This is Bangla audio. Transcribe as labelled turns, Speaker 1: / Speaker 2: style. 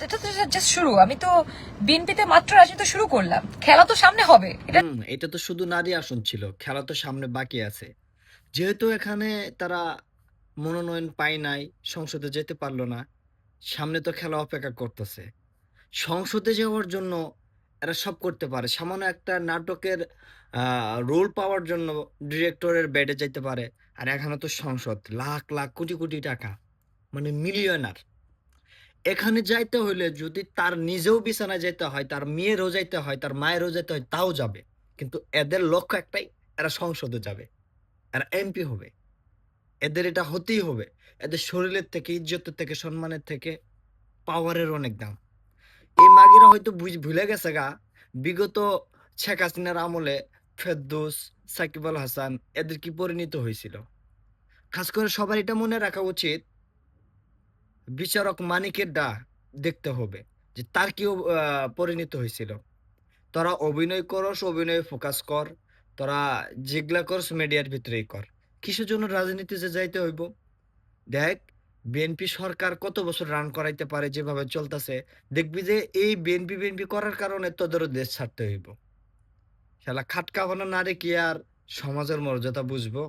Speaker 1: এটা তো জাস্ট শুরু। আমি তো বিএনপিতে মাত্র রাজনীতি শুরু করলাম, খেলা তো সামনে হবে। এটা
Speaker 2: এটা তো শুধু নারী আসন ছিল, খেলা তো সামনে বাকি আছে। যেহেতু এখানে তারা মনোনয়ন পায় নাই, সংসদে যেতে পারলো না, সামনে তো খেলা অপেক্ষা করতেছে। সংসদে যাওয়ার জন্য এরা সব করতে পারে। সামান্য একটা নাটকের রোল পাওয়ার জন্য ডিরেক্টরের বেডে যাইতে পারে। আর এখানে তো সংসদ, লাখ লাখ কোটি কোটি টাকা, মানে মিলিয়নার। এখানে যাইতে হইলে যদি তার নিজেও বিছানায় যেতে হয়, তার মেয়েরও যাইতে হয়, তার মায়েরও যেতে হয়, তাও যাবে। কিন্তু এদের লক্ষ্য একটাই, এরা সংসদে যাবে, এরা এমপি হবে। এদের এটা হতেই হবে। এদের শরীরের থেকে, ইজ্জতের থেকে, সম্মানের থেকে পাওয়ারের অনেক দাম। এই মাগিরা হয়তো ভুলে গেছে গা, বিগত শেখ হাসিনার আমলে ফেরদৌস, সাকিব আল হাসান এদের কি পরিণত হয়েছিল। খাস করে সবার এটা মনে রাখা উচিত, বিচারক মানিকের দেখতে হবে যে তার কি পরিণত হয়েছিল। তোরা অভিনয় করস, অভিনয়ে ফোকাস কর। তোরা যেগুলা করস মিডিয়ার ভিতরেই কর। কিসের জন্য রাজনীতিতে যাইতে হইব? দেখ, বিএনপি সরকার কত বছর রান করাইতে পারে যেভাবে চলতেছে। দেখবি যে এই বিএনপি বিএনপি করার কারণে তোদেরও দেশ ছাড়তে হইব। শালা খাটকা বানা না রে কি আর সমাজের মর্যাদা বুঝবো?